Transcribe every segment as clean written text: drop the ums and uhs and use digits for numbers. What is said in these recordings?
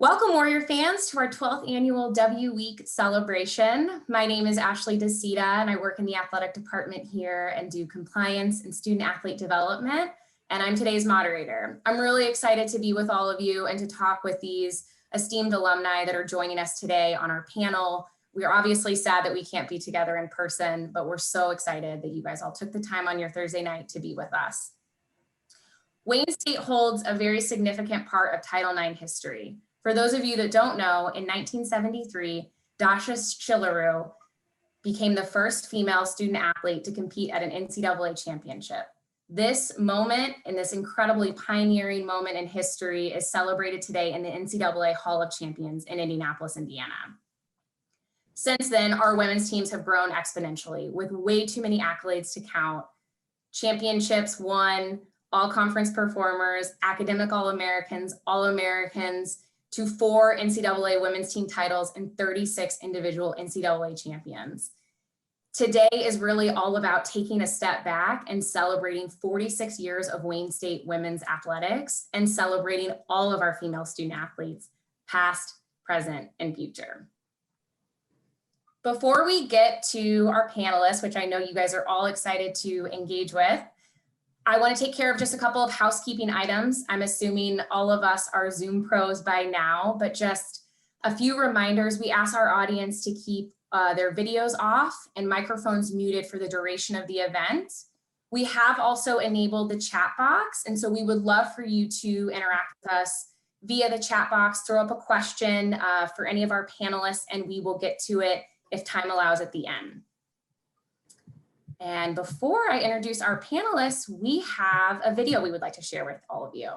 Welcome, Warrior fans, to our 12th annual W Week celebration. My name is Dsida, and I work in the athletic department here and do compliance and student athlete development, and I'm today's moderator. I'm really excited to be with all of you and to talk with these esteemed alumni that are joining us today on our panel. We are obviously sad that we can't be together in person, but we're so excited that you guys all took the time on your Thursday night to be with us. Wayne State holds a very significant part of Title IX history. For those of you that don't know, in 1973, Dasha Shilaru became the first female student athlete to compete at an NCAA championship. This moment and this incredibly pioneering moment in history is celebrated today in the NCAA Hall of Champions in Indianapolis, Indiana. Since then, our women's teams have grown exponentially with way too many accolades to count. Championships won, all conference performers, academic All-Americans, All-Americans, to 4 NCAA women's team titles and 36 individual NCAA champions. Today is really all about taking a step back and celebrating 46 years of Wayne State women's athletics and celebrating all of our female student athletes, past, present, and future. Before we get to our panelists, which I know you guys are all excited to engage with, I want to take care of just a couple of housekeeping items. I'm assuming all of us are Zoom pros by now, but just a few reminders. We ask our audience to keep their videos off and microphones muted for the duration of the event. We have also enabled the chat box, and so we would love for you to interact with us via the chat box, throw up a question for any of our panelists, and we will get to it if time allows at the end. And before I introduce our panelists, we have a video we would like to share with all of you.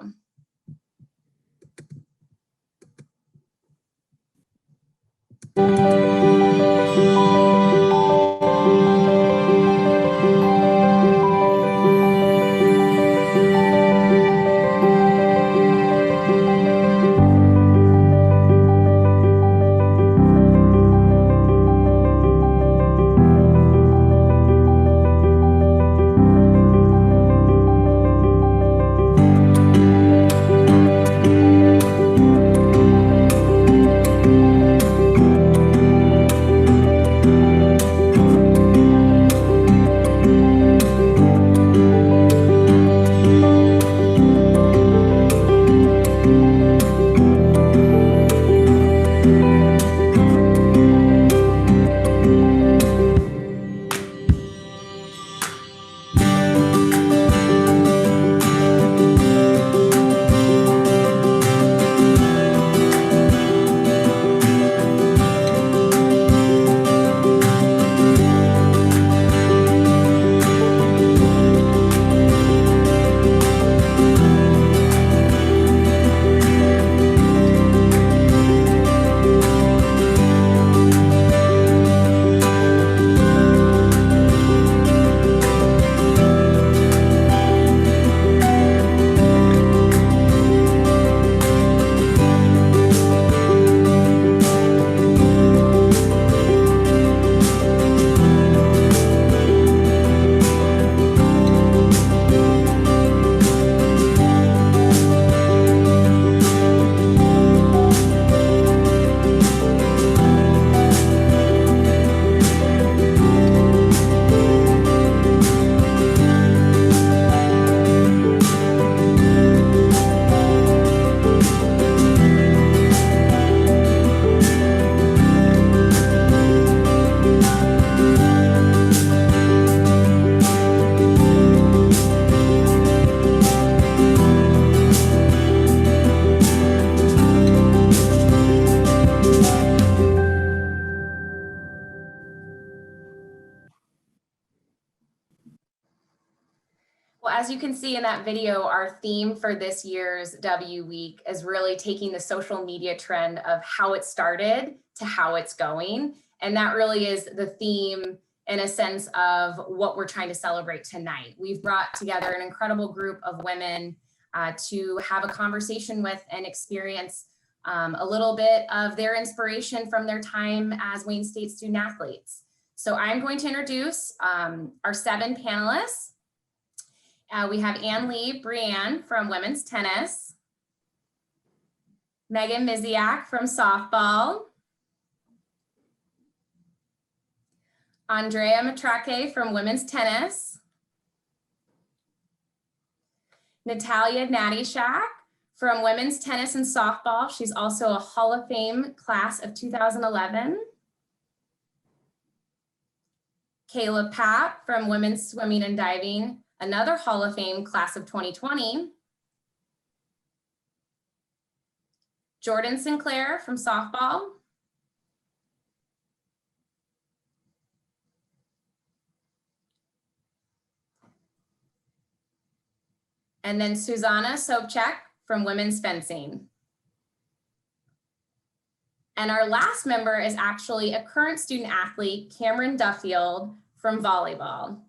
As you can see in that video, our theme for this year's W Week is really taking the social media trend of how it started to how it's going. And that really is the theme in a sense of what we're trying to celebrate tonight. We've brought together an incredible group of women to have a conversation with and experience a little bit of their inspiration from their time as Wayne State student athletes. So I'm going to introduce our 7 panelists. We have Ann Lee Brianne from women's tennis. Meghan Misiak from softball. Andrea Matrake from women's tennis. Natalia Nattyshak from women's tennis and softball. She's also a Hall of Fame class of 2011. Kayla Papp from women's swimming and diving, another Hall of Fame class of 2020. Jordan Sinclair from softball. And then Zuzanna Sobczak from women's fencing. And our last member is actually a current student athlete, Kamryn Duffield from volleyball.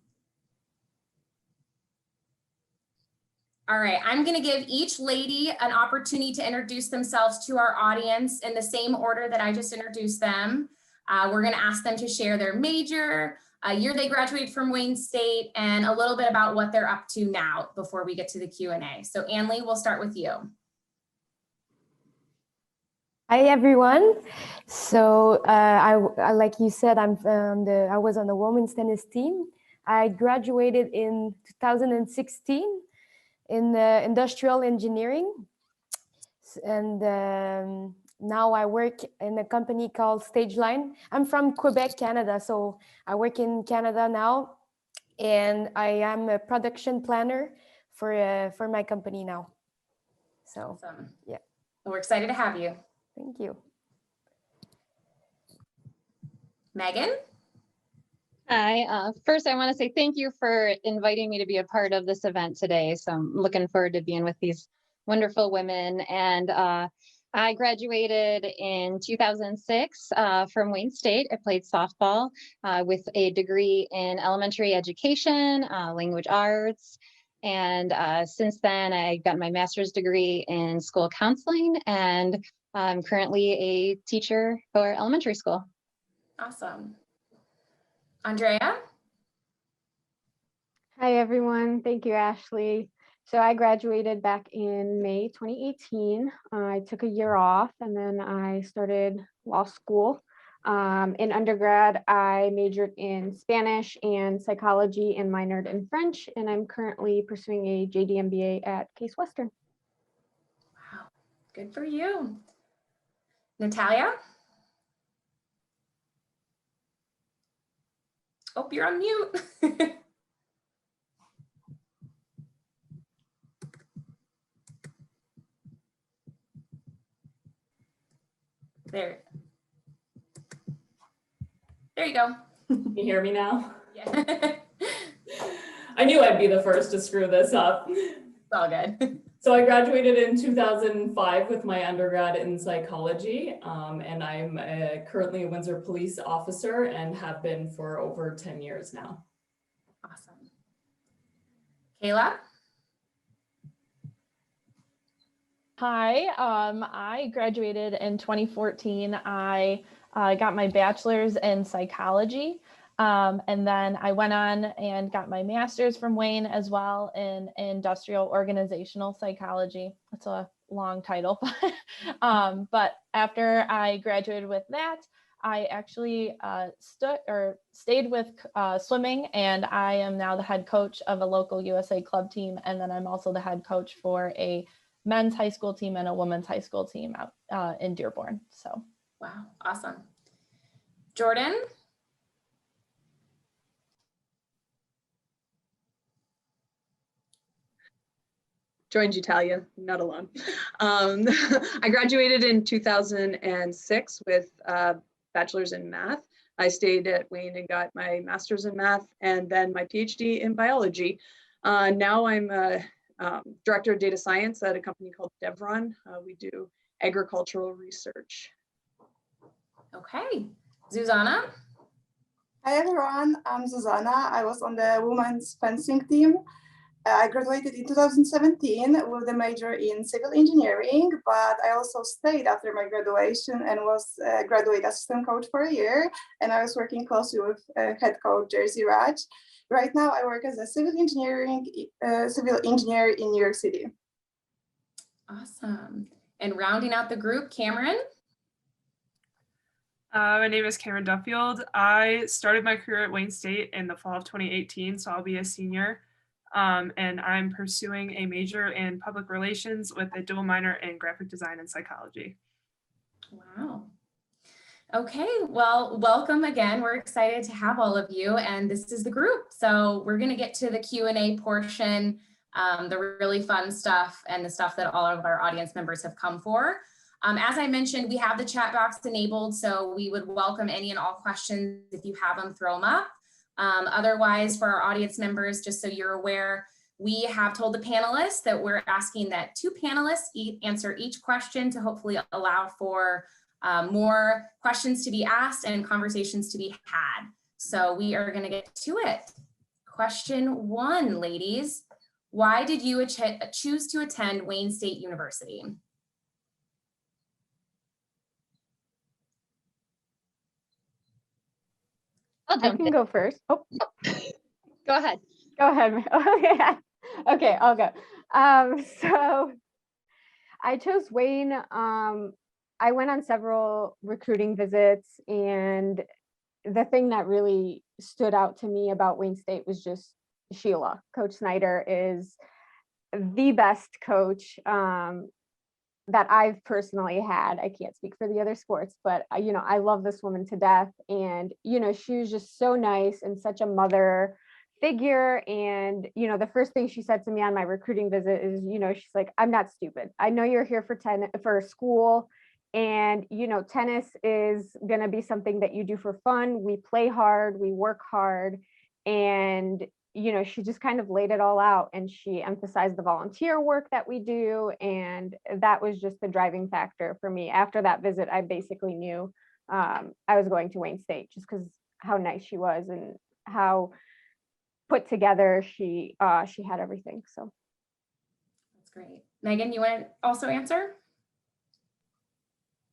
All right, I'm gonna give each lady an opportunity to introduce themselves to our audience in the same order that I just introduced them. We're gonna ask them to share their major, year they graduated from Wayne State, and a little bit about what they're up to now before we get to the Q&A. So Annalie, we'll start with you. Hi everyone. So I like you said, I was on the women's tennis team. I graduated in 2016 in industrial engineering, and now I work in a company called Stageline. I'm from Quebec, Canada, so I work in Canada now, and I am a production planner for my company now. So Awesome. Yeah, We're excited to have you. thank you. Meghan? Hi, first I want to say thank you for inviting me to be a part of this event today. So I'm looking forward to being with these wonderful women. And I graduated in 2006 from Wayne State. I played softball with a degree in elementary education, language arts. And since then I got my master's degree in school counseling, and I'm currently a teacher for elementary school. Awesome. Andrea? Hi, everyone. Thank you, Ashley. So I graduated back in May 2018. I took a year off and then I started law school. In undergrad, I majored in Spanish and psychology and minored in French, and I'm currently pursuing a JD MBA at Case Western. Wow, good for you. Natalia? Oh, you're on mute. There you go. Can you hear me now? Yeah. I knew I'd be the first to screw this up. It's all good. So I graduated in 2005 with my undergrad in psychology, and I'm currently a Windsor police officer and have been for over 10 years now. Awesome. Kayla? Hi, I graduated in 2014. I got my bachelor's in psychology, and then I went on and got my master's from Wayne as well in industrial organizational psychology. It's a long title, but after I graduated with that, I actually stayed with swimming, and I am now the head coach of a local USA club team, and then I'm also the head coach for a men's high school team and a women's high school team out in Dearborn. So, Wow, awesome. Jordan? Joined you, Talia, not alone. I graduated in 2006 with a bachelor's in math. I stayed at Wayne and got my master's in math and then my PhD in biology. Now I'm a director of data science at a company called Devron. We do agricultural research. Okay. Zuzanna? Hi everyone, I'm Zuzanna. I was on the women's fencing team. I graduated in 2017 with a major in civil engineering, but I also stayed after my graduation and was a graduate assistant coach for a year. And I was working closely with head coach Jersey Raj. Right now I work as a civil engineer in New York City. Awesome. And rounding out the group, Kamryn. My name is Kamryn Duffield. I started my career at Wayne State in the fall of 2018, so I'll be a senior. And I'm pursuing a major in public relations with a dual minor in graphic design and psychology. Wow. Okay, well, welcome again. We're excited to have all of you, and this is the group. So we're going to get to the Q&A portion, the really fun stuff and the stuff that all of our audience members have come for. As I mentioned, we have the chat box enabled, so we would welcome any and all questions. If you have them, throw them up. Otherwise, for our audience members, just so you're aware, we have told the panelists that we're asking that 2 panelists answer each question to hopefully allow for more questions to be asked and conversations to be had. So we are going to get to it. Question 1, ladies. Why did you choose to attend Wayne State University? I can go first. Oh, Go ahead. go ahead. Okay, I'll go. So I chose Wayne. I went on several recruiting visits, and the thing that really stood out to me about Wayne State was just Sheila. Coach Snyder is the best coach that I've personally had. I can't speak for the other sports, but I love this woman to death. And, she was just so nice and such a mother figure. And, the first thing she said to me on my recruiting visit is, she's like, I'm not stupid. I know you're here for school. And, tennis is going to be something that you do for fun. We play hard, we work hard. And, she just kind of laid it all out, and she emphasized the volunteer work that we do. And that was just the driving factor for me. After that visit, I basically knew I was going to Wayne State, just because how nice she was and how put together she had everything. So That's great. Megan, you want to also answer?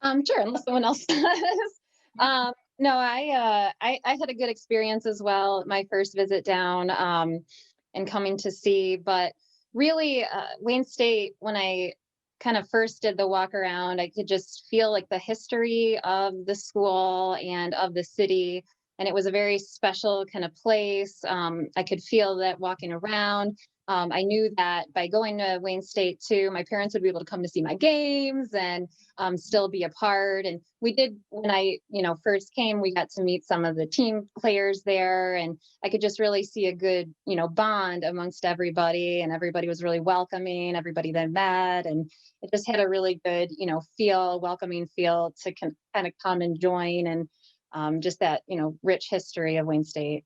Sure, unless someone else does. No, I had a good experience as well. My first visit down and coming to see, but really Wayne State, when I kind of first did the walk around, I could just feel like the history of the school and of the city. And it was a very special kind of place. I could feel that walking around. I knew that by going to Wayne State too, my parents would be able to come to see my games and still be a part. And we did, when I, first came, we got to meet some of the team players there, and I could just really see a good, bond amongst everybody, and everybody was really welcoming, everybody that met, and it just had a really good, welcoming feel to kind of come and join, and just that, rich history of Wayne State.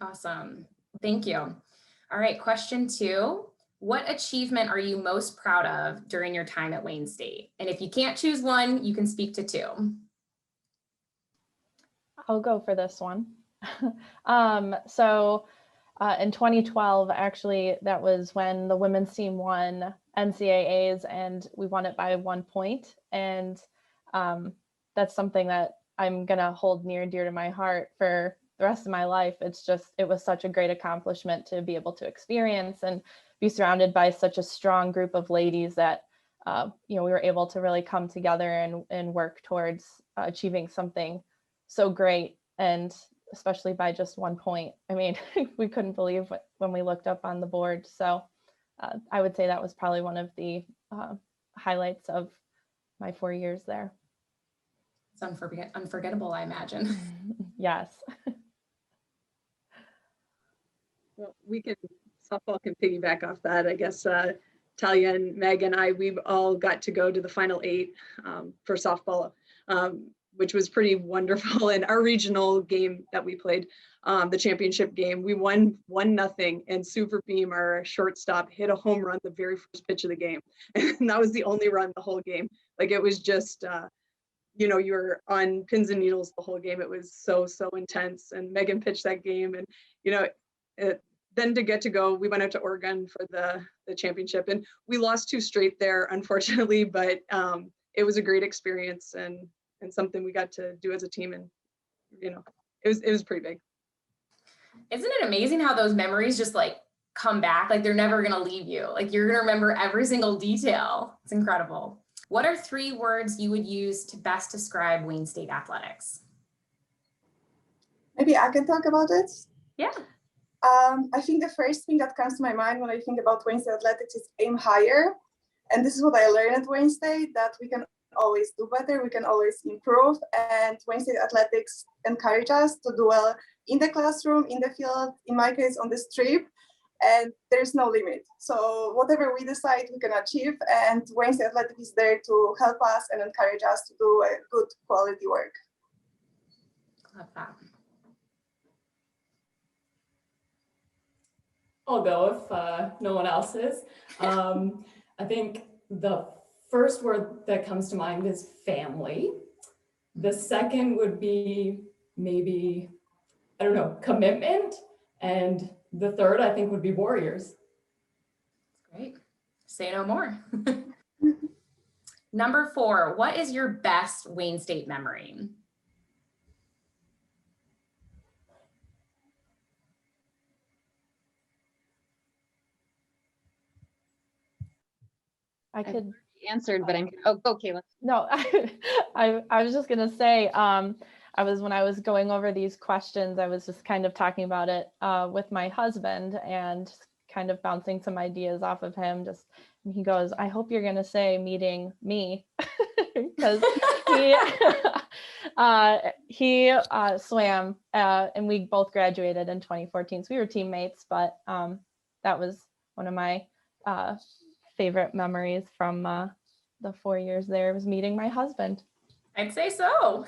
Awesome. Thank you. All right, question 2. What achievement are you most proud of during your time at Wayne State? And if you can't choose one, you can speak to 2. I'll go for this one. So in 2012, actually, that was when the women's team won NCAAs, and we won it by 1 point. And that's something that I'm going to hold near and dear to my heart for the rest of my life. It was such a great accomplishment to be able to experience and be surrounded by such a strong group of ladies that, we were able to really come together and work towards achieving something so great. And especially by just 1 point. I mean, we couldn't believe when we looked up on the board. So I would say that was probably one of the highlights of my 4 years there. It's unforgettable, I imagine. Yes. Well, softball can piggyback off that. I guess Talia and Meg and we've all got to go to the final 8 for softball, which was pretty wonderful. In our regional game that we played, the championship game, we won 1-0, and Super Beam, our shortstop, hit a home run the very first pitch of the game. And that was the only run the whole game. Like, it was just, you were on pins and needles the whole game. It was so intense. And Megan pitched that game, and, then to get to go, we went out to Oregon for the championship, and we lost 2 straight there, unfortunately, but it was a great experience and something we got to do as a team. And, it was pretty big. Isn't it amazing how those memories just come back? Like, they're never going to leave you. Like, you're going to remember every single detail. It's incredible. What are 3 words you would use to best describe Wayne State athletics? Maybe I can talk about it. Yeah. I think the first thing that comes to my mind when I think about Wayne State Athletics is aim higher. And this is what I learned at Wayne State, that we can always do better, we can always improve. And Wayne State Athletics encourage us to do well in the classroom, in the field, in my case, on this trip. And there's no limit. So whatever we decide, we can achieve. And Wayne State Athletics is there to help us and encourage us to do a good quality work. Love that. I'll go if no one else is. I think the first word that comes to mind is family. The second would be maybe, I don't know, commitment. And the third, I think, would be warriors. Great. Say no more. Number 4, what is your best Wayne State memory? I could Answered, but oh, go Kayla. No, I was just gonna say, when I was going over these questions, I was just kind of talking about it with my husband and kind of bouncing some ideas off of him. And he goes, I hope you're gonna say meeting me, because he swam and we both graduated in 2014, so we were teammates. But that was one of my favorite memories from the 4 years there, was meeting my husband. I'd say so.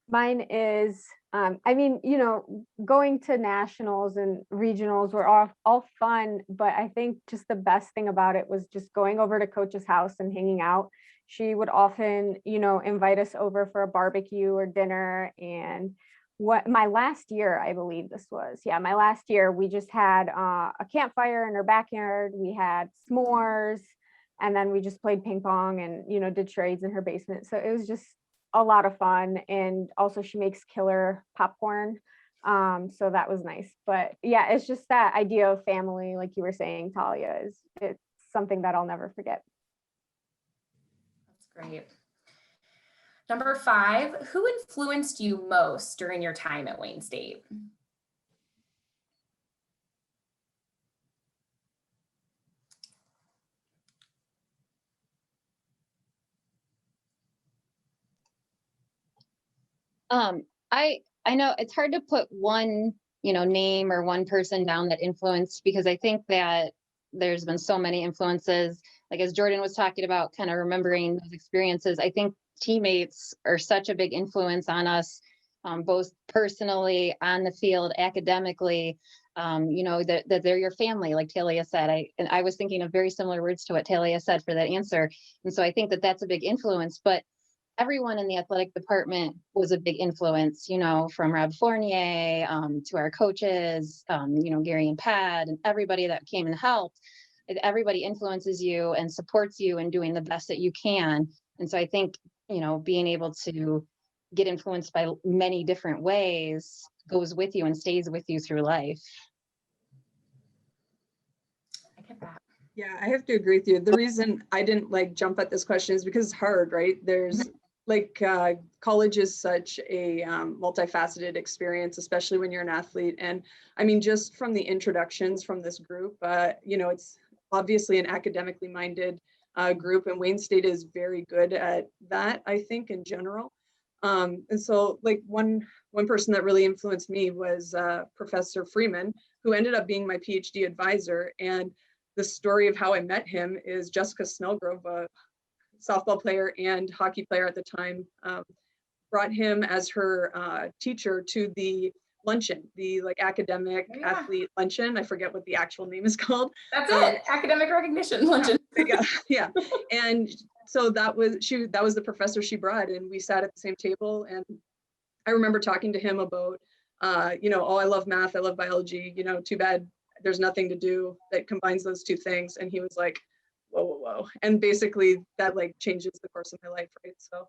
Mine is, going to nationals and regionals were all fun, but I think just the best thing about it was just going over to Coach's house and hanging out. She would often, invite us over for a barbecue or dinner. And my last year, I believe this was, my last year, we just had a campfire in her backyard. We had s'mores, and then we just played ping pong and, did charades in her basement. So it was just a lot of fun. And also she makes killer popcorn. So that was nice. But yeah, it's just that idea of family, like you were saying, Talia, it's something that I'll never forget. That's great. Number 5, who influenced you most during your time at Wayne State? I know it's hard to put one, name or one person down that influenced, because I think that there's been so many influences. Like as Jordan was talking about, kind of remembering those experiences, I think teammates are such a big influence on us, both personally, on the field, academically, that they're your family, like Talia said. I was thinking of very similar words to what Talia said for that answer. And so I think that that's a big influence, but everyone in the athletic department was a big influence, from Rob Fournier to our coaches, Gary and Pat, and everybody that came and helped. Everybody influences you and supports you in doing the best that you can. And so I think, being able to get influenced by many different ways goes with you and stays with you through life. I get that. Yeah, I have to agree with you. The reason I didn't jump at this question is because it's hard, right? There's college is such a multifaceted experience, especially when you're an athlete. And I mean, just from the introductions from this group, it's obviously an academically minded group, and Wayne State is very good at that, I think, in general. And so one person that really influenced me was Professor Freeman, who ended up being my PhD advisor. And the story of how I met him is Jessica Snellgrove, a softball player and hockey player at the time, brought him as her teacher to the luncheon, the academic athlete luncheon. I forget what the actual name is called. That's it, academic recognition luncheon. Yeah. And so that was the professor she brought, and we sat at the same table. And I remember talking to him about, I love math, I love biology, too bad there's nothing to do that combines those two things. And he was like, whoa. And basically that changes the course of my life, right? So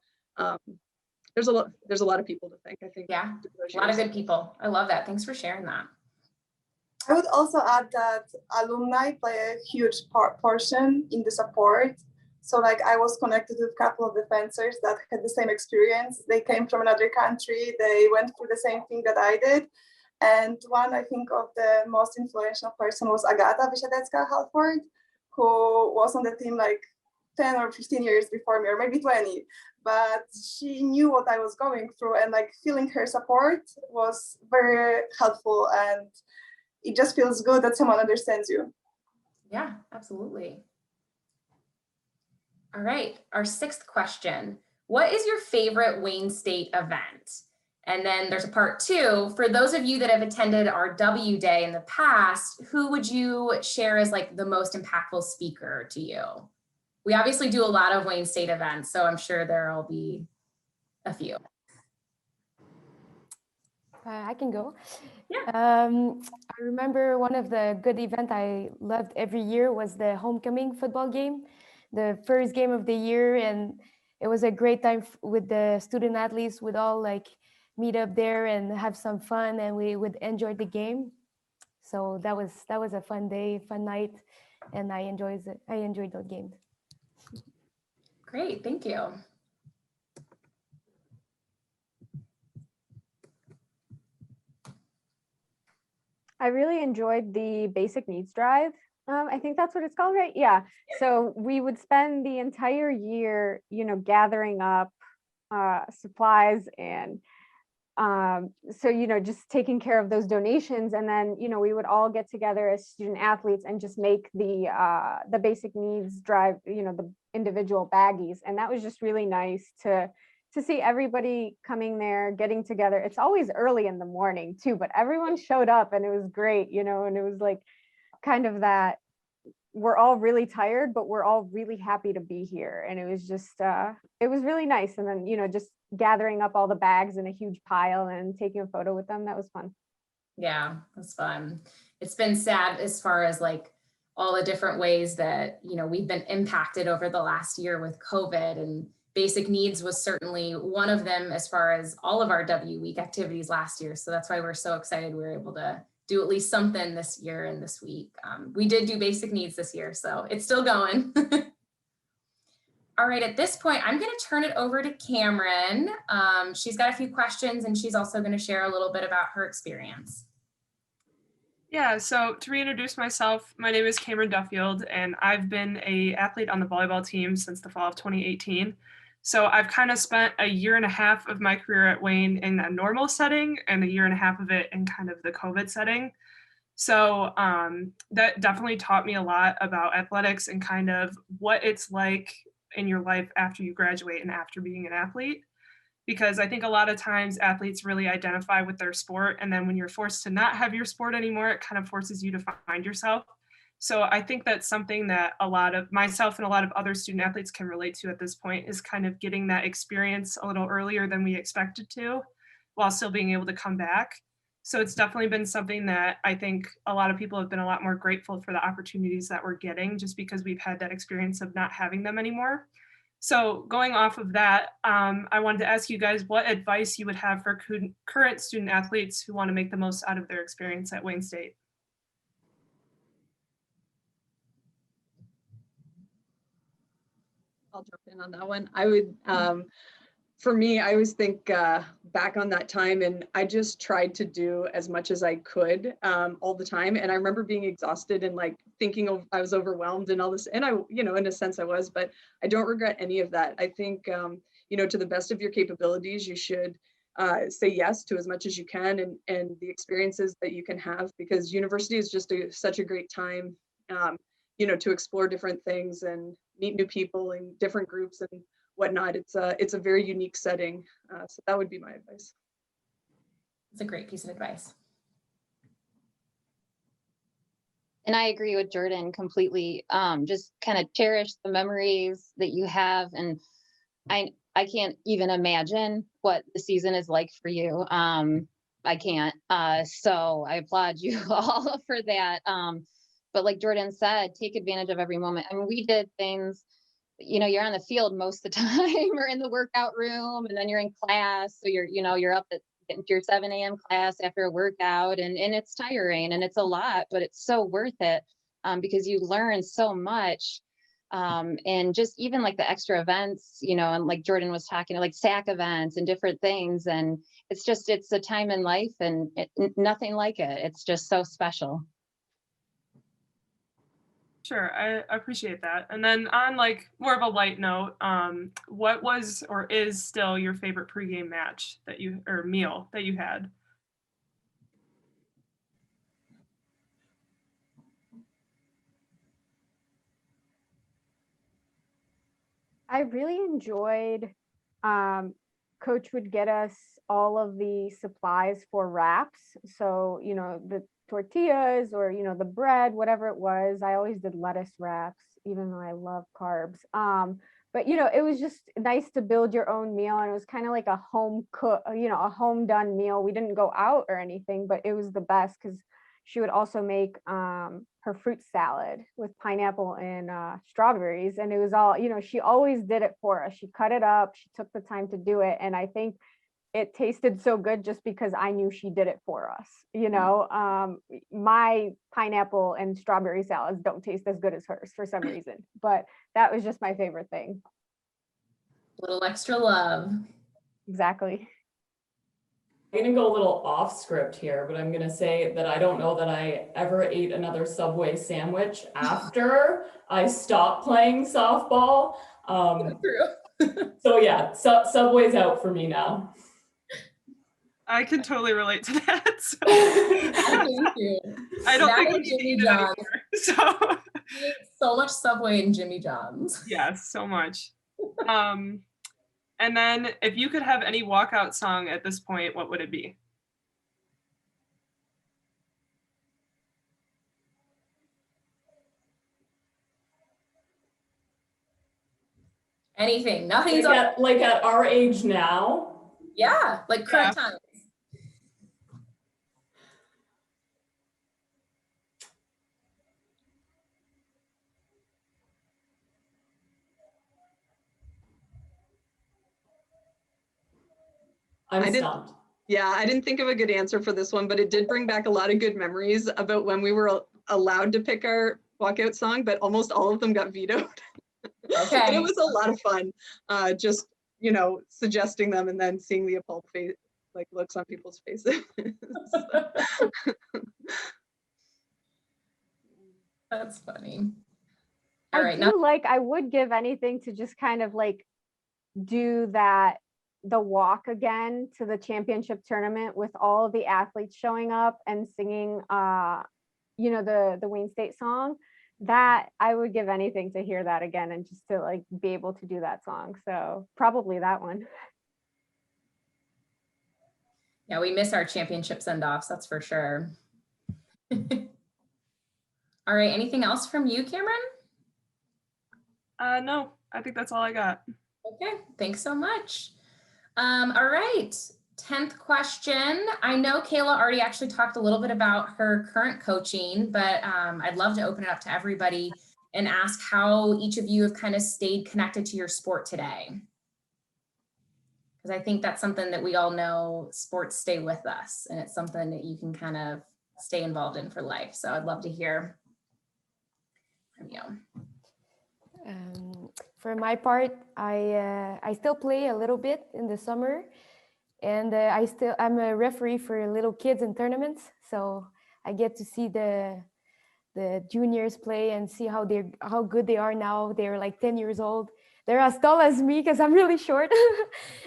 there's a lot of people to thank, I think. Yeah, a lot of good people. I love that. Thanks for sharing that. I would also add that alumni play a huge portion in the support. So like I was connected with a couple of the fencers that had the same experience. They came from another country. They went through the same thing that I did. And one, I think, of the most influential person was Agata Halford, who was on the team like 10 or 15 years before me, or maybe 20. But she knew what I was going through, and like feeling her support was very helpful. And it just feels good that someone understands you. Yeah, absolutely. All right, our sixth question. What is your favorite Wayne State event? And then there's a part two. For those of you that have attended our W Day in the past, who would you share as like the most impactful speaker to you? We obviously do a lot of Wayne State events, so I'm sure there'll be a few. I can go. Yeah. I remember one of the good events I loved every year was the homecoming football game, the first game of the year, and it was a great time with the student athletes. We'd all like meet up there and have some fun, and we would enjoy the game. So that was a fun day, fun night, and I enjoyed those games. Great, thank you. I really enjoyed the basic needs drive. I think that's what it's called, right? Yeah. So we would spend the entire year, gathering up supplies and so, just taking care of those donations. And then, we would all get together as student athletes and just make the basic needs drive, the individual baggies. And that was just really nice to see everybody coming there, getting together. It's always early in the morning too, but everyone showed up and it was great, and it was like kind of that we're all really tired, but we're all really happy to be here. And it was just, it was really nice. And then, just gathering up all the bags in a huge pile and taking a photo with them. That was fun. Yeah, that's fun. It's been sad as far as like all the different ways that, we've been impacted over the last year with COVID, and basic needs was certainly one of them as far as all of our W Week activities last year. So that's why we're so excited we were able to do at least something this year and this week. We did do basic needs this year, so it's still going. All right, at this point, I'm going to turn it over to Kamryn. She's got a few questions, and she's also going to share a little bit about her experience. Yeah, so to reintroduce myself, my name is Kamryn Duffield, and I've been an athlete on the volleyball team since the fall of 2018. So I've kind of spent a year and a half of my career at Wayne in a normal setting and a year and a half of it in kind of the COVID setting. So that definitely taught me a lot about athletics and kind of what it's like in your life after you graduate and after being an athlete. Because I think a lot of times athletes really identify with their sport, and then when you're forced to not have your sport anymore, it kind of forces you to find yourself. So I think that's something that a lot of myself and a lot of other student athletes can relate to at this point, is kind of getting that experience a little earlier than we expected to, while still being able to come back. So it's definitely been something that I think a lot of people have been a lot more grateful for the opportunities that we're getting, just because we've had that experience of not having them anymore. So going off of that, I wanted to ask you guys what advice you would have for current student athletes who want to make the most out of their experience at Wayne State. I'll jump in on that one. I would, for me, I always think back on that time, and I just tried to do as much as I could all the time. And I remember being exhausted and like thinking I was overwhelmed and all this. And I, in a sense I was, but I don't regret any of that. I think, to the best of your capabilities, you should say yes to as much as you can, and the experiences that you can have, because university is just such a great time, to explore different things and meet new people and different groups and whatnot. It's a very unique setting. So that would be my advice. It's a great piece of advice. And I agree with Jordan completely. Just kind of cherish the memories that you have. And I can't even imagine what the season is like for you. I can't. So I applaud you all for that. But like Jordan said, take advantage of every moment. I mean, we did things, you're on the field most of the time or in the workout room, and then you're in class. So you're up at get into your 7 a.m. class after a workout, and it's tiring and it's a lot, but it's so worth it because you learn so much. And just even like the extra events, you know, and like Jordan was talking, like SAC events and different things. And it's a time in life and nothing like it. It's just so special. Sure, I appreciate that. And then on like more of a light note, what was or is still your favorite pregame match that you or meal that you had? I really enjoyed, Coach would get us all of the supplies for wraps. So, you know, the tortillas or, you know, the bread, whatever it was. I always did lettuce wraps, even though I love carbs. But, you know, it was just nice to build your own meal. And it was kind of like a home cook, you know, a home done meal. We didn't go out or anything, but it was the best because she would also make her fruit salad with pineapple and strawberries. And it was all, you know, she always did it for us. She cut it up. She took the time to do it. And I think it tasted so good just because I knew she did it for us. You know, my pineapple and strawberry salads don't taste as good as hers for some reason, but that was just my favorite thing. Little extra love. Exactly. I'm gonna go a little off script here, but I'm gonna say that I don't know that I ever ate another Subway sandwich after I stopped playing softball. So yeah, Subway's out for me now. I can totally relate to that. So. Thank you. I don't That think I and need to Jimmy eat it John's. anymore. So We ate so much Subway and Jimmy John's. yes, so much. And then if you could have any walkout song at this point, what would it be? Anything, nothing's up. Like at our age now. Yeah, like current times. I'm stumped. Yeah, I didn't think of a good answer for this one, but it did bring back a lot of good memories about when we were allowed to pick our walkout song, but almost all of them got vetoed. Okay. And it was a lot of fun, just, you know, suggesting them and then seeing the appalled face, like looks on people's faces. That's funny. All right, I would give anything to just kind of like do the walk again to the championship tournament with all of the athletes showing up and singing, you know, the Wayne State song. That I would give anything to hear that again and just to like be able to do that song. So probably that one. Yeah, we miss our championship send-offs, that's for sure. All right, anything else from you, Kamryn? No, I think that's all I got. Okay, thanks so much. All right, 10th question. I know Kayla already actually talked a little bit about her current coaching, but I'd love to open it up to everybody and ask how each of you have kind of stayed connected to your sport today. Because I think that's something that we all know, sports stay with us, and it's something that you can kind of stay involved in for life. So I'd love to hear from you. For my part, I still play a little bit in the summer, and I'm a referee for little kids in tournaments, so I get to see the juniors play and see how good they are now. They're like 10 years old. They're as tall as me because I'm really short,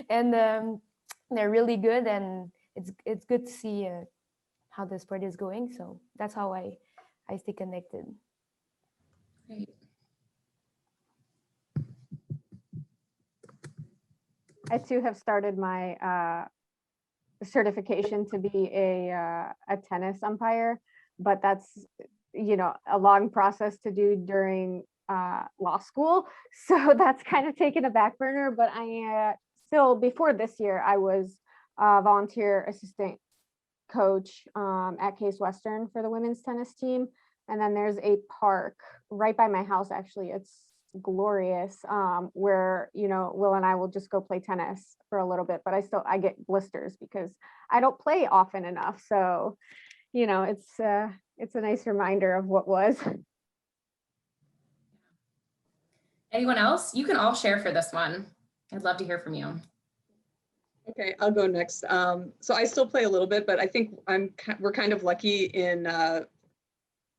and they're really good, and it's good to see how the sport is going. So that's how I stay connected. Great. I too have started my certification to be a tennis umpire, but that's, you know, a long process to do during law school. So that's kind of taken a back burner, but I still, before this year, I was a volunteer assistant coach at Case Western for the women's tennis team. And then there's a park right by my house, actually. It's glorious, where, you know, Will and I will just go play tennis for a little bit, but I get blisters because I don't play often enough. So, you know, it's a nice reminder of what was. Anyone else? You can all share for this one. I'd love to hear from you. Okay, I'll go next. So I still play a little bit, but I think we're kind of lucky in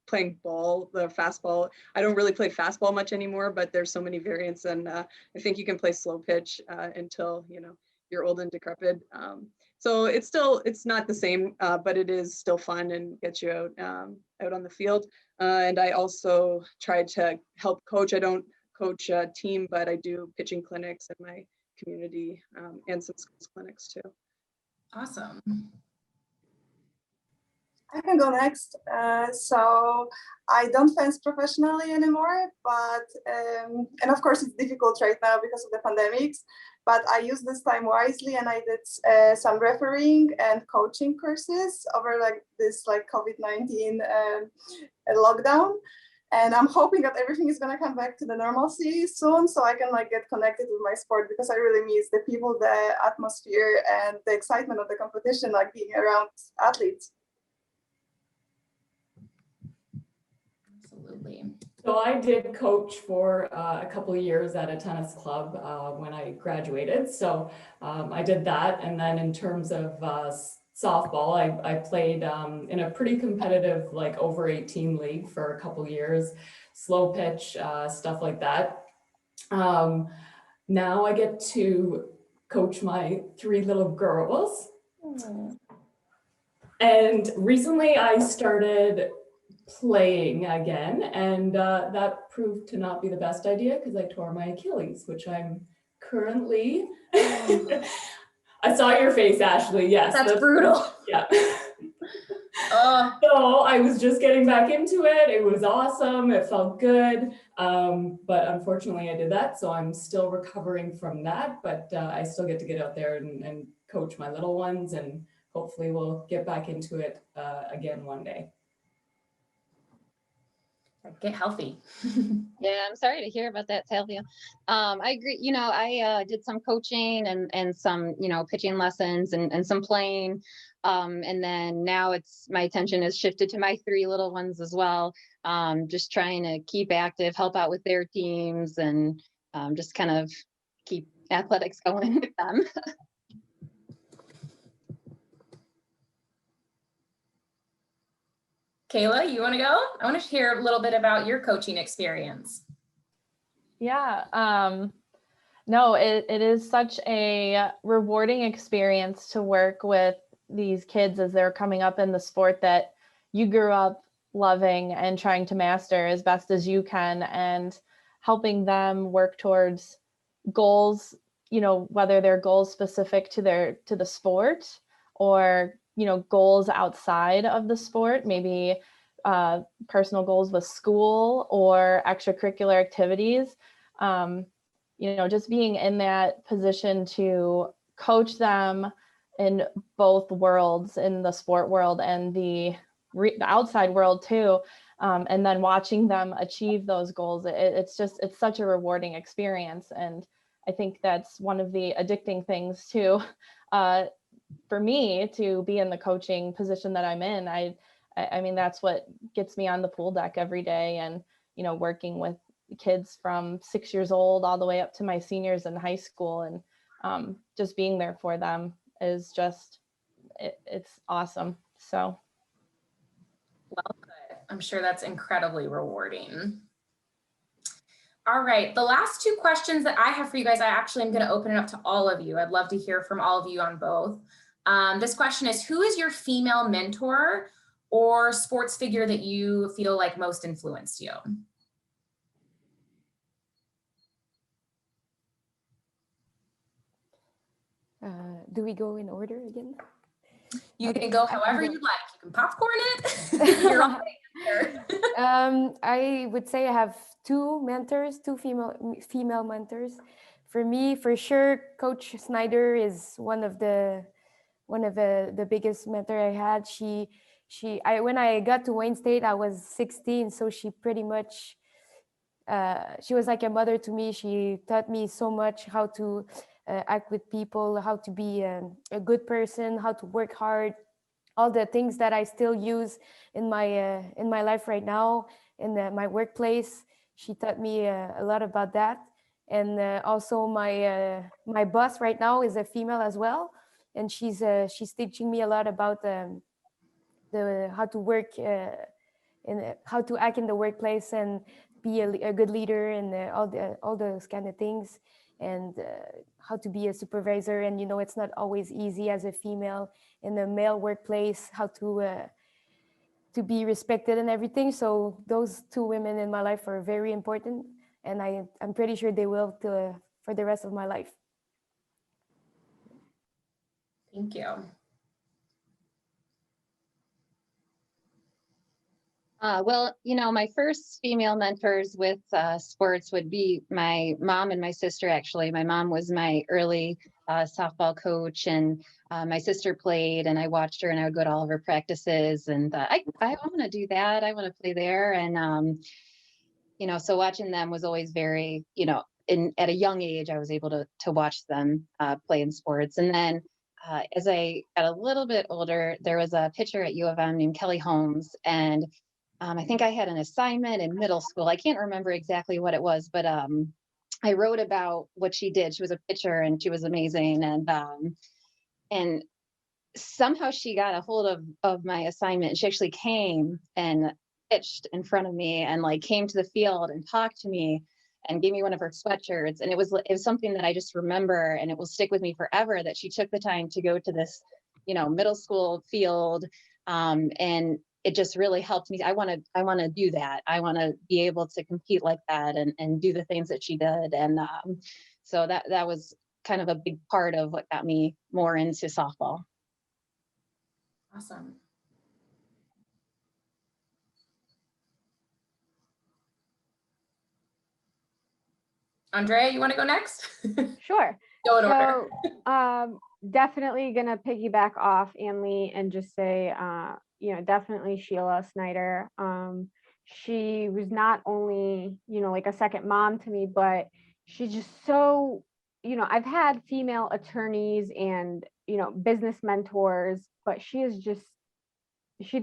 playing ball, the fastball. I don't really play fastball much anymore, but there's so many variants, and I think you can play slow pitch until, you know, you're old and decrepit. So it's not the same, but it is still fun and gets you out on the field. And I also try to help coach. I don't coach a team, but I do pitching clinics in my community and some schools clinics too. Awesome. I can go next. So I don't fence professionally anymore, but and of course it's difficult right now because of the pandemics, but I use this time wisely, and I did some refereeing and coaching courses over this COVID-19 lockdown. And I'm hoping that everything is going to come back to the normalcy soon, so I can get connected with my sport, because I really miss the people, the atmosphere, and the excitement of the competition, being around athletes. Absolutely. So I did coach for a couple of years at a tennis club when I graduated. So I did that. And then in terms of softball, I played in a pretty competitive over 18 league for a couple of years, slow pitch, stuff like that. Now I get to coach my 3 little girls. And recently I started playing again, and that proved to not be the best idea because I tore my Achilles, which I'm currently I saw your face, Ashley. Yes, that's brutal. Yeah. So I was just getting back into it. It was awesome. It felt good. But unfortunately I did that. So I'm still recovering from that, but I still get to get out there and coach my little ones, and hopefully we'll get back into it again one day. Get healthy. Yeah, I'm sorry to hear about that, Sylvia. I agree. You know, I did some coaching and some, pitching lessons and some playing. And then now my attention is shifted to my 3 little ones as well. Just trying to keep active, help out with their teams, and just kind of keep athletics going with them. Kayla, you want to go? I want to hear a little bit about your coaching experience. Yeah. No, it is such a rewarding experience to work with these kids as they're coming up in the sport that you grew up loving and trying to master as best as you can, and helping them work towards goals, whether they're goals specific to the sport, or goals outside of the sport, maybe personal goals with school or extracurricular activities. Just being in that position to coach them in both worlds, in the sport world and the outside world too, and then watching them achieve those goals. It's such a rewarding experience, and I think that's one of the addicting things too. For me to be in the coaching position that I'm in, I mean, that's what gets me on the pool deck every day, and, working with kids from 6 years old all the way up to my seniors in high school, and just being there for them is it's awesome. So. Well, good. I'm sure that's incredibly rewarding. All right, the last 2 questions that I have for you guys, I actually am going to open it up to all of you. I'd love to hear from all of you on both. This question is, who is your female mentor or sports figure that you feel like most influenced you? Do we go in order again? You can go however you like. You can popcorn it. You're all there. I would say I have 2 mentors, 2 female mentors. For me, for sure, Coach Snyder is one of the biggest mentor I had. When I got to Wayne State, I was 16, so she pretty much she was like a mother to me. She taught me so much how to act with people, how to be a good person, how to work hard, all the things that I still use in my life right now, in my workplace. She taught me a lot about that. And also my boss right now is a female as well, and she's teaching me a lot about how to work how to act in the workplace and be a good leader, and all those kind of things, and how to be a supervisor. And it's not always easy as a female in a male workplace, how to be respected and everything. So those two women in my life are very important, and I'm pretty sure they will for the rest of my life. Thank you. Well, my first female mentors with sports would be my mom and my sister, actually. My mom was my early softball coach, and my sister played, and I watched her, and I would go to all of her practices, and I want to do that. I want to play there. And, so watching them was always very, at a young age, I was able to watch them play in sports. And then as I got a little bit older, there was a pitcher at U of M named Kelly Holmes, and I think I had an assignment in middle school. I can't remember exactly what it was, but I wrote about what she did. She was a pitcher, and she was amazing. And somehow she got a hold of my assignment. She actually came and pitched in front of me, and came to the field and talked to me and gave me one of her sweatshirts. And it was something that I just remember, and it will stick with me forever, that she took the time to go to this, middle school field, and it just really helped me. I want to do that. I want to be able to compete like that and do the things that she did. And so that was kind of a big part of what got me more into softball. Awesome. Andrea, you want to go next? Sure. Go in order. So definitely going to piggyback off Ann-Lee and just say, definitely Sheila Snyder. She was not only, like a second mom to me, but she's just so, I've had female attorneys and, business mentors, but she is just, they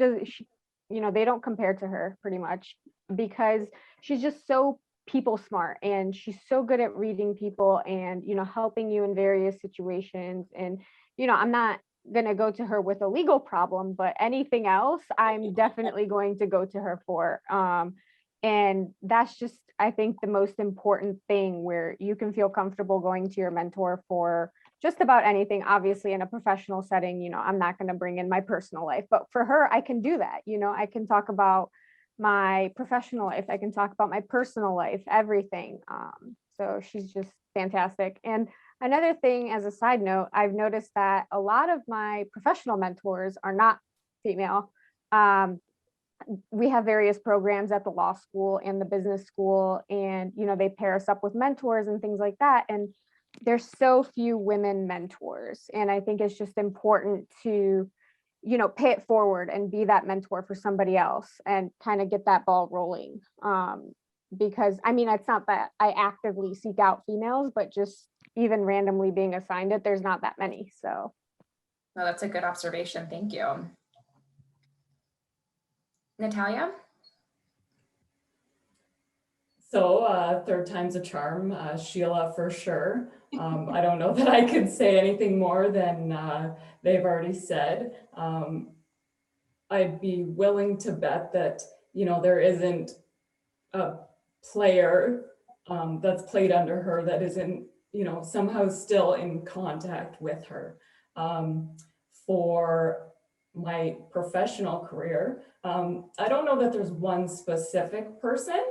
don't compare to her pretty much, because she's just so people smart, and she's so good at reading people and, helping you in various situations. And, I'm not going to go to her with a legal problem, but anything else, I'm definitely going to go to her for. And that's just, I think, the most important thing, where you can feel comfortable going to your mentor for just about anything. Obviously, in a professional setting, I'm not going to bring in my personal life, but for her, I can do that. I can talk about my professional life. I can talk about my personal life, everything. So she's just fantastic. And another thing, as a side note, I've noticed that a lot of my professional mentors are not female. We have various programs at the law school and the business school, and, they pair us up with mentors and things like that. And there's so few women mentors. And I think it's just important to, pay it forward and be that mentor for somebody else and kind of get that ball rolling. Because it's not that I actively seek out females, but just even randomly being assigned it, there's not that many. So. Well, that's a good observation. Thank you. Natalia? So third time's a charm, Sheila for sure. I don't know that I could say anything more than they've already said. I'd be willing to bet that, there isn't a player that's played under her that isn't, somehow still in contact with her. For my professional career, I don't know that there's one specific person,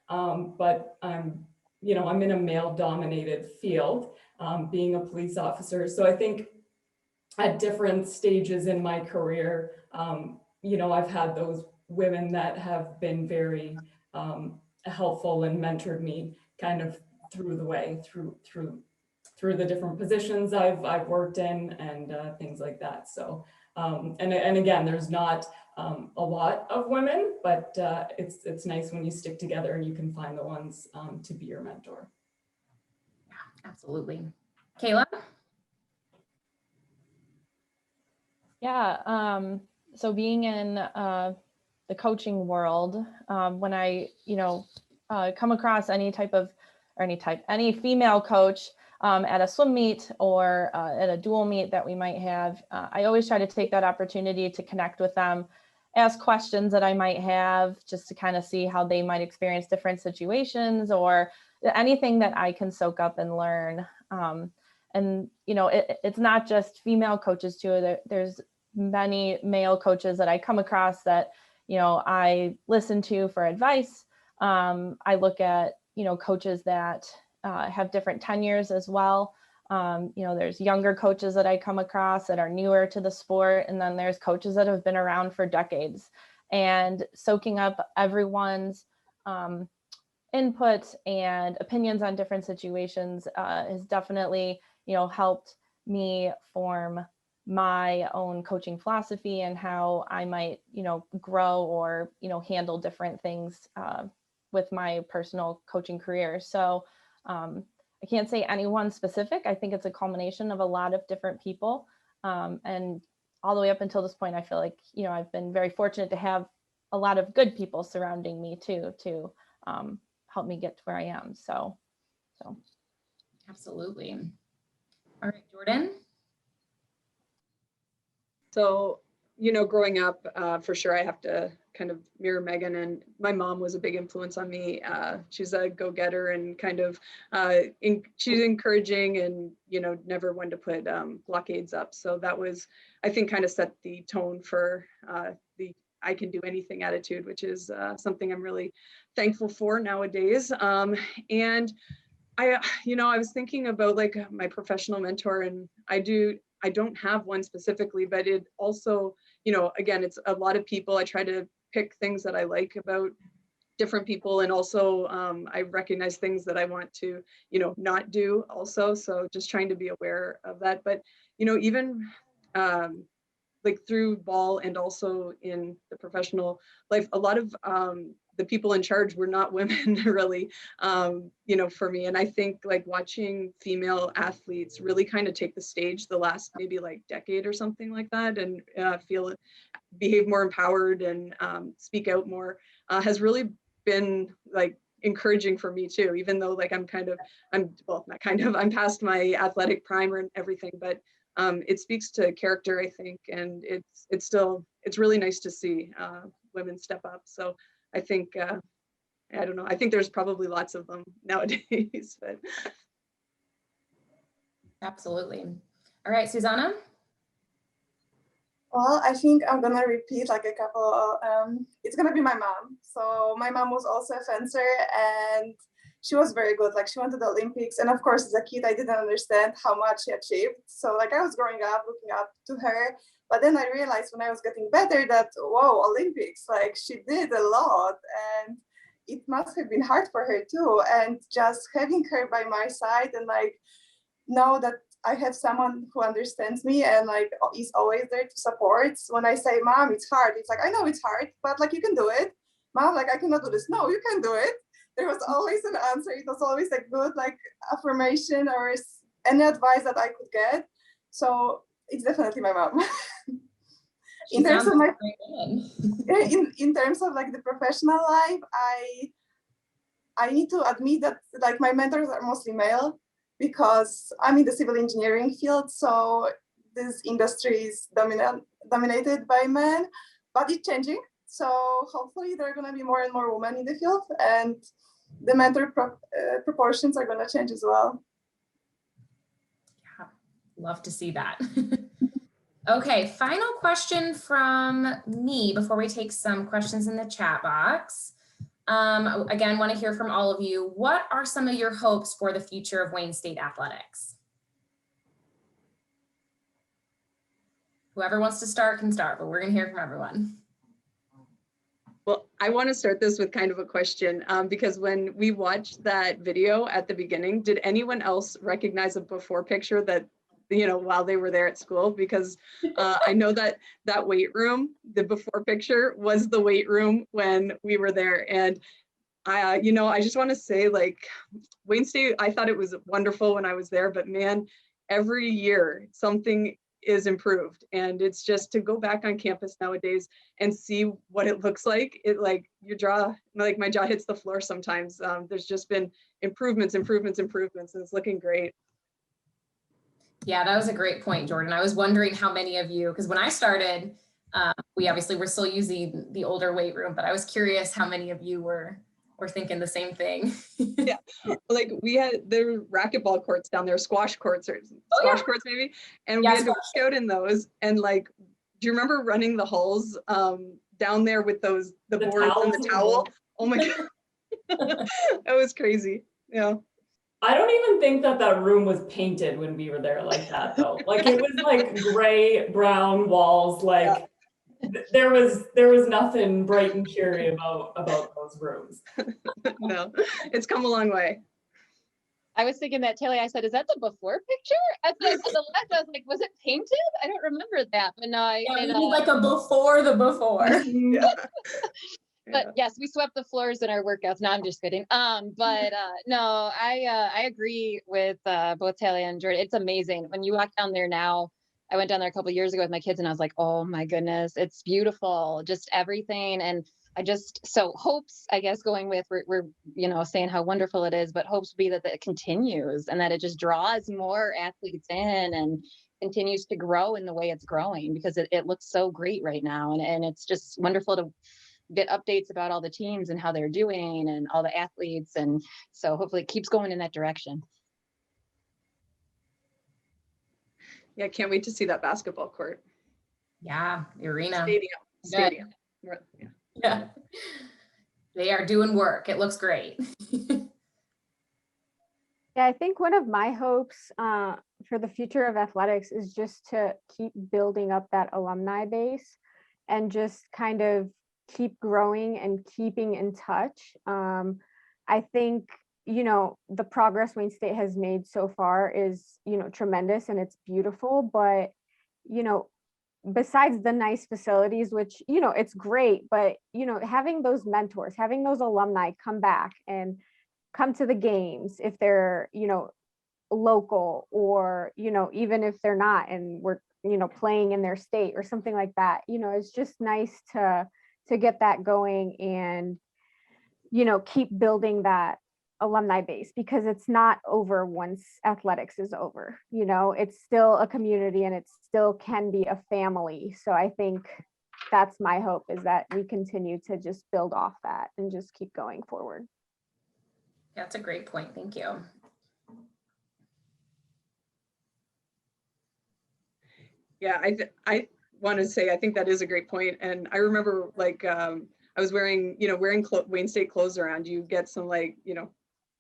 but I'm in a male-dominated field, being a police officer. So I think at different stages in my career, I've had those women that have been very helpful and mentored me kind of through the way, through the different positions I've worked in and things like that. So, and again, there's not a lot of women, but it's nice when you stick together and you can find the ones to be your mentor. Yeah, absolutely. Kayla? Yeah, so being in the coaching world, when I, come across any female coach at a swim meet or at a dual meet that we might have, I always try to take that opportunity to connect with them, ask questions that I might have, just to kind of see how they might experience different situations or anything that I can soak up and learn. And, it's not just female coaches too. There's many male coaches that I come across that, I listen to for advice. I look at, coaches that have different tenures as well. There's younger coaches that I come across that are newer to the sport. And then there's coaches that have been around for decades, and soaking up everyone's input and opinions on different situations has definitely, helped me form my own coaching philosophy and how I might, grow or, handle different things with my personal coaching career. So I can't say anyone specific. I think it's a culmination of a lot of different people. And all the way up until this point, I feel like, I've been very fortunate to have a lot of good people surrounding me too, to help me get to where I am. So. Absolutely. All right, Jordan. So, growing up, for sure, I have to kind of mirror Meghan, and my mom was a big influence on me. She's a go-getter and kind of, she's encouraging and, never one to put blockades up. So that was, I think, kind of set the tone for the I can do anything attitude, which is something I'm really thankful for nowadays. And I was thinking about like my professional mentor, and I don't have one specifically, but it also, again, it's a lot of people. I try to pick things that I like about different people, and also I recognize things that I want to, not do also. So just trying to be aware of that. But, even like through ball and also in the professional life, a lot of the people in charge were not women really, for me. And I think like watching female athletes really kind of take the stage the last maybe like decade or something like that, and behave more empowered and speak out more has really been like encouraging for me too, even though like I'm past my athletic prime and everything, but it speaks to character, I think, and it's really nice to see women step up. So I think, I don't know, I think there's probably lots of them nowadays, but. Absolutely. All right, Zuzanna. Well, I think I'm gonna repeat like a couple, it's gonna be my mom. So my mom was also a fencer, and she was very good. Like she went to the Olympics, and of course as a kid, I didn't understand how much she achieved. So like I was growing up looking up to her, but then I realized when I was getting better that, whoa, Olympics, like she did a lot, and it must have been hard for her too. And just having her by my side and like know that I have someone who understands me and like is always there to support. When I say, Mom, it's hard, it's like, I know it's hard, but like you can do it. Mom, like I cannot do this. No, you can do it. There was always an answer. It was always a good like affirmation or any advice that I could get. So it's definitely my mom. In terms of like the professional life, I need to admit that like my mentors are mostly male, because I'm in the civil engineering field, so this industry is dominated by men, but it's changing. So hopefully there are going to be more and more women in the field, and the mentor proportions are going to change as well. Yeah, love to see that. Okay, final question from me before we take some questions in the chat box. Again, want to hear from all of you. What are some of your hopes for the future of Wayne State Athletics? Whoever wants to start can start, but we're going to hear from everyone. Well, I want to start this with kind of a question, because when we watched that video at the beginning, did anyone else recognize a before picture that while they were there at school, because I know that that weight room, the before picture was the weight room when we were there. And I just want to say, like, Wayne State, I thought it was wonderful when I was there, but man, every year something is improved. And it's just to go back on campus nowadays and see what it looks like. It, like, my jaw hits the floor sometimes. There's just been improvements, and it's looking great. Yeah, that was a great point, Jordan. I was wondering how many of you, because when I started, we obviously were still using the older weight room, but I was curious how many of you were thinking the same thing. Yeah, like there were racquetball courts down there, squash courts courts maybe, and we had to work out in those. And like, do you remember running the halls down there with the boards and the towel? Oh my God, that was crazy. Yeah. I don't even think that room was painted when we were there like that though. Like, it was like gray, brown walls. Like, there was nothing bright and cheery about those rooms. No, it's come a long way. I was thinking that, Taylor, I said, is that the before picture? I was like, on the left, I was like, was it painted? I don't remember that, but no, we need like a before the before. Yeah. But yes, we swept the floors in our workouts. No, I'm just kidding. But no, I agree with both Talia and Jordan. It's amazing when you walk down there now. I went down there a couple of years ago with my kids, and I was like, oh my goodness, it's beautiful, just everything. And so hopes, I guess, going with we're saying how wonderful it is, but hopes be that it continues and that it just draws more athletes in and continues to grow in the way it's growing, because it looks so great right now, and it's just wonderful to get updates about all the teams and how they're doing and all the athletes. And so hopefully it keeps going in that direction. Yeah, can't wait to see that basketball court. Yeah, the arena. Stadium. Yeah. They are doing work. It looks great. Yeah, I think one of my hopes for the future of athletics is just to keep building up that alumni base and just kind of keep growing and keeping in touch. I think, the progress Wayne State has made so far is, tremendous, and it's beautiful, but, besides the nice facilities, which, it's great, but, having those mentors, having those alumni come back and come to the games if they're, local, or, even if they're not, and we're, playing in their state or something like that, it's just nice to get that going and, keep building that alumni base, because it's not over once athletics is over. It's still a community, and it still can be a family. So I think that's my hope, is that we continue to just build off that and just keep going forward. That's a great point. Thank you. Yeah, I want to say, I think that is a great point. And I remember, like, I was wearing Wayne State clothes around. You get some, like,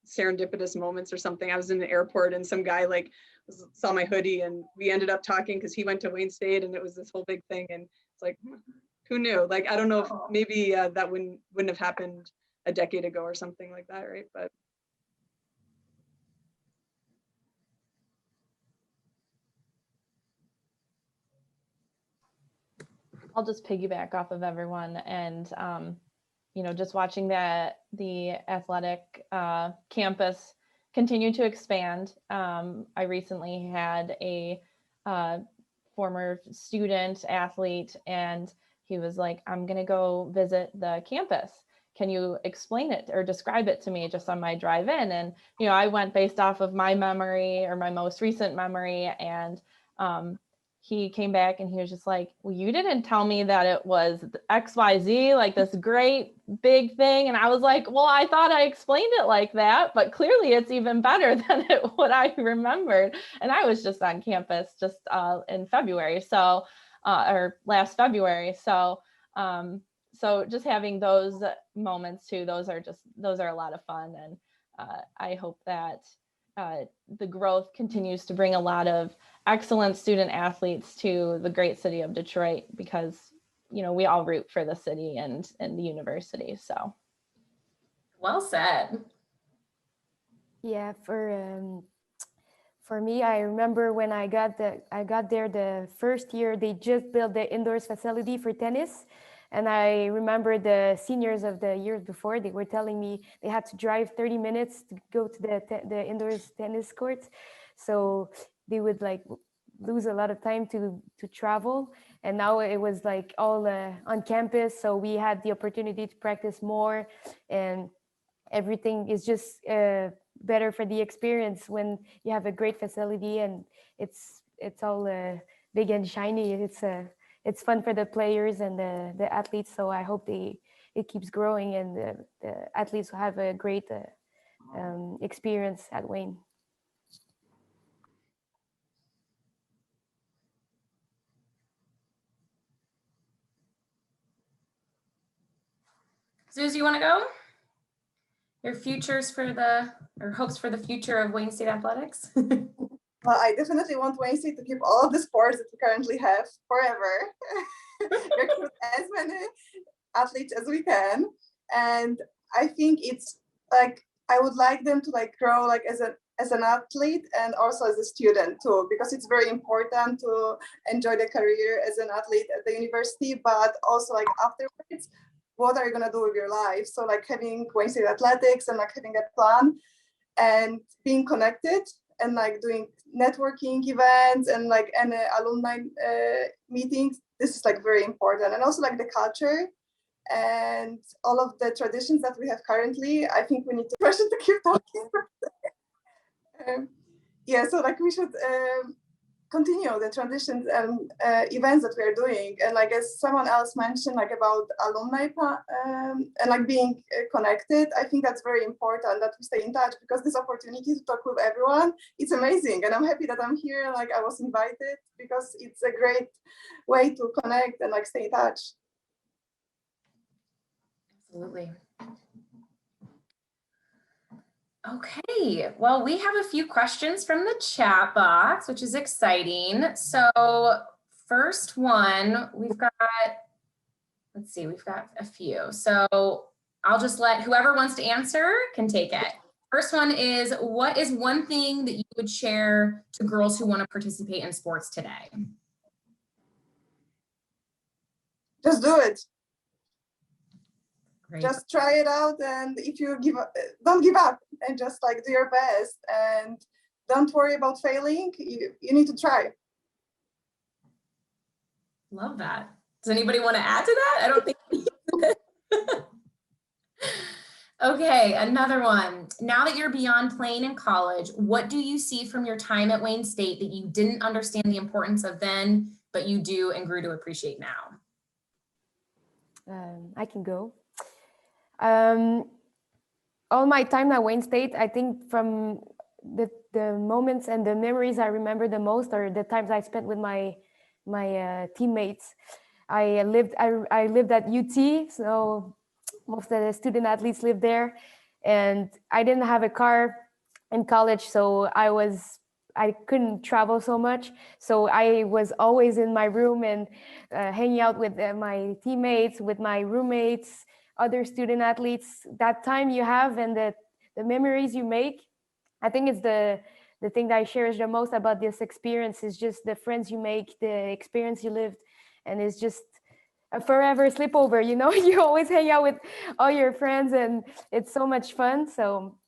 serendipitous moments or something. I was in the airport and some guy like saw my hoodie, and we ended up talking because he went to Wayne State, and it was this whole big thing. And it's like, who knew? Like, I don't know if maybe that wouldn't have happened a decade ago or something like that, right? But I'll just piggyback off of everyone, and just watching the athletic campus continue to expand. I recently had a former student athlete, and he was like, I'm gonna go visit the campus. Can you explain it or describe it to me just on my drive in? And, I went based off of my memory, or my most recent memory. And he came back and he was just like, well, you didn't tell me that it was XYZ, like this great big thing. And I was like, well, I thought I explained it like that, but clearly it's even better than what I remembered. And I was just on campus just in February. So, or last February. So just having those moments too, those are a lot of fun. And I hope that the growth continues to bring a lot of excellent student athletes to the great city of Detroit, because, we all root for the city and the university. So. Well said. Yeah, For me, I remember when I got there the first year, they just built the indoors facility for tennis. And I remember the seniors of the years before, they were telling me they had to drive 30 minutes to go to the indoors tennis courts. So they would like lose a lot of time to travel. And now it was like all on campus. So we had the opportunity to practice more, and everything is just better for the experience when you have a great facility and it's all big and shiny. It's fun for the players and the athletes. So I hope it keeps growing and the athletes will have a great experience at Wayne. Zuz, you want to go? Your futures for or hopes for the future of Wayne State Athletics? Well, I definitely want Wayne State to keep all of the sports that we currently have forever. Recruit as many athletes as we can. And I think it's like, I would like them to like grow like as an athlete and also as a student too, because it's very important to enjoy the career as an athlete at the university, but also like afterwards, what are you gonna do with your life? So like having Wayne State Athletics and like having a plan and being connected and like doing networking events and like alumni meetings, this is like very important. And also like the culture and all of the traditions that we have currently. I think we need to keep talking. Yeah, so like we should continue the traditions and events that we are doing. And like as someone else mentioned, like about alumni and like being connected, I think that's very important that we stay in touch, because this opportunity to talk with everyone, it's amazing. And I'm happy that I'm here, like I was invited, because it's a great way to connect and like stay in touch. Absolutely. Okay, well, we have a few questions from the chat box, which is exciting. So first one, we've got a few. So I'll just let whoever wants to answer can take it. First one is, what is one thing that you would share to girls who want to participate in sports today? Just do it. Great. Just try it out, and if you give up, don't give up, and just like do your best, and don't worry about failing. You need to try. Love that. Does anybody want to add to that? I don't think. Okay, another one. Now that you're beyond playing in college, what do you see from your time at Wayne State that you didn't understand the importance of then, but you do and grew to appreciate now? I can go. All my time at Wayne State, I think from the moments and the memories I remember the most are the times I spent with my teammates. I lived at UT, so most of the student athletes lived there, and I didn't have a car in college, so I couldn't travel so much. So I was always in my room and hanging out with my teammates, with my roommates, other student athletes. That time you have and the memories you make, I think it's the thing that I cherish the most about this experience is just the friends you make, the experience you lived, and it's just a forever sleepover, you know. You always hang out with all your friends and it's so much fun. So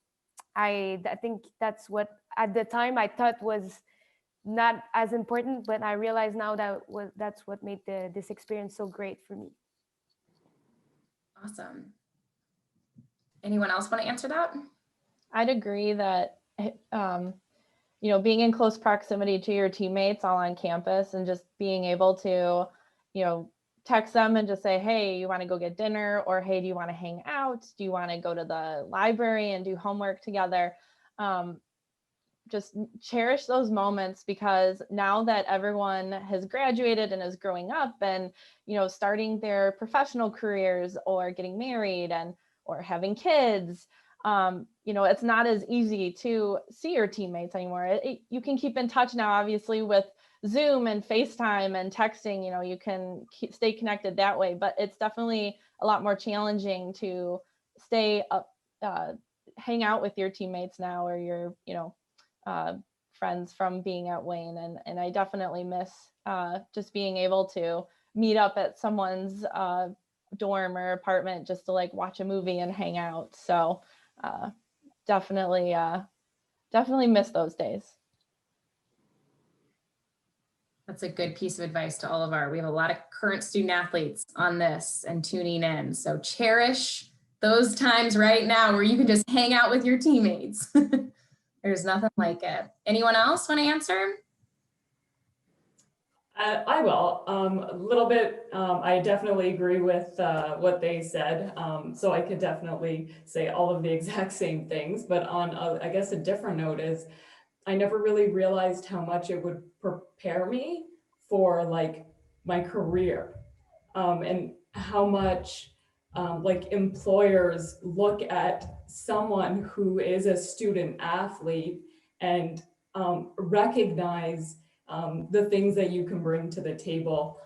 I think that's what at the time I thought was not as important, but I realize now that's what made this experience so great for me. Awesome. Anyone else want to answer that? I'd agree that, you know, being in close proximity to your teammates all on campus and just being able to, you know, text them and just say, hey, you want to go get dinner? Or, hey, do you want to hang out? Do you want to go to the library and do homework together? Just cherish those moments, because now that everyone has graduated and is growing up and, you know, starting their professional careers or getting married or having kids, you know, it's not as easy to see your teammates anymore. You can keep in touch now, obviously, with Zoom and FaceTime and texting. You know, you can stay connected that way, but it's definitely a lot more challenging to stay up, hang out with your teammates now, or your, you know, friends from being at Wayne, and I definitely miss just being able to meet up at someone's dorm or apartment just to like watch a movie and hang out. So definitely miss those days. That's a good piece of advice to all of we have a lot of current student athletes on this and tuning in. So cherish those times right now where you can just hang out with your teammates. There's nothing like it. Anyone else want to answer? I will. A little bit, I definitely agree with what they said. So I could definitely say all of the exact same things, but on, I guess, a different note is I never really realized how much it would prepare me for like my career, and how much like employers look at someone who is a student athlete and recognize the things that you can bring to the table.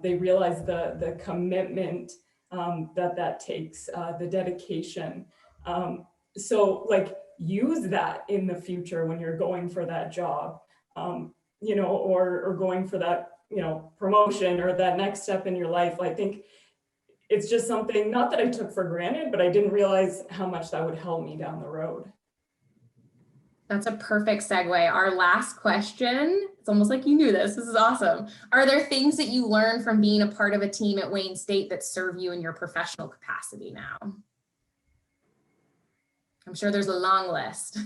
They realize the commitment that takes, the dedication. So like use that in the future when you're going for that job, you know, or going for that, you know, promotion or that next step in your life. I think it's just something, not that I took for granted, but I didn't realize how much that would help me down the road. That's a perfect segue. Our last question, it's almost like you knew this. This is awesome. Are there things that you learned from being a part of a team at Wayne State that serve you in your professional capacity now? I'm sure there's a long list.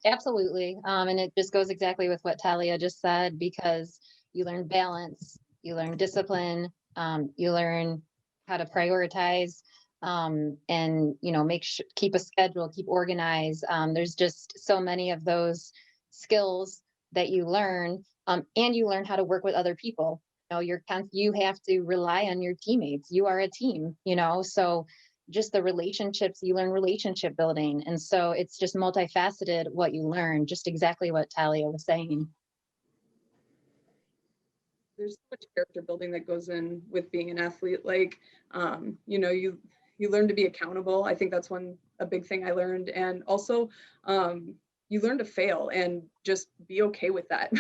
Absolutely. And it just goes exactly with what Talia just said, because you learn balance, you learn discipline, you learn how to prioritize, and, you know, keep a schedule, keep organized. There's just so many of those skills that you learn, and you learn how to work with other people. You know, you have to rely on your teammates. You are a team, you know, so just the relationships, you learn relationship building. And so it's just multifaceted what you learn, just exactly what Talia was saying. There's so much character building that goes in with being an athlete. Like, you know, you learn to be accountable. I think that's a big thing I learned. And also, you learn to fail and just be okay with that.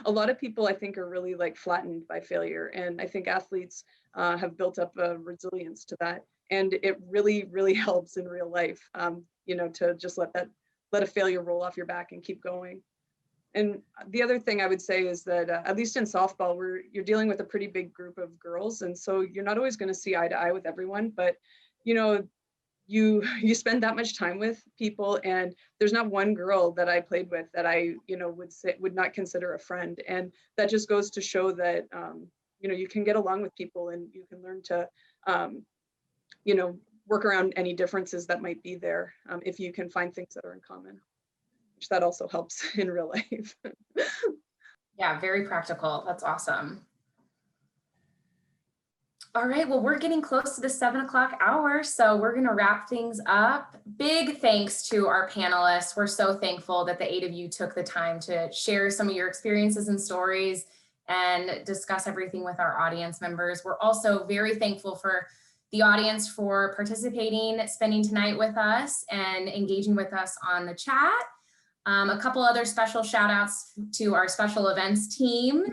A lot of people, I think, are really like flattened by failure. And I think athletes have built up a resilience to that. And it really, really helps in real life, you know, to just let a failure roll off your back and keep going. And the other thing I would say is that at least in softball, you're dealing with a pretty big group of girls. And so you're not always going to see eye to eye with everyone, but, you know, you spend that much time with people, and there's not one girl that I played with that I, you know, would not consider a friend. And that just goes to show that, you know, you can get along with people and you can learn to, you know, work around any differences that might be there, if you can find things that are in common, which that also helps in real life. Yeah, very practical. That's awesome. All right, well, we're getting close to the 7 o'clock hour, so we're going to wrap things up. Big thanks to our panelists. We're so thankful that the 8 of you took the time to share some of your experiences and stories and discuss everything with our audience members. We're also very thankful for the audience for participating, spending tonight with us, and engaging with us on the chat. A couple other special shout outs to our special events team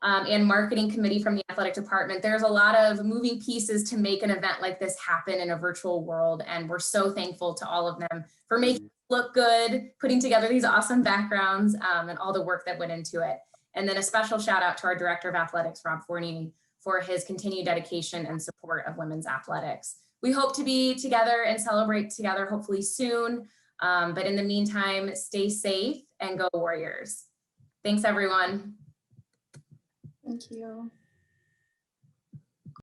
and marketing committee from the athletic department. There's a lot of moving pieces to make an event like this happen in a virtual world, and we're so thankful to all of them for making it look good, putting together these awesome backgrounds, and all the work that went into it. And then a special shout out to our Director of Athletics, Rob Forney, for his continued dedication and support of women's athletics. We hope to be together and celebrate together hopefully soon. But in the meantime, stay safe and go Warriors. Thanks, everyone. Thank you.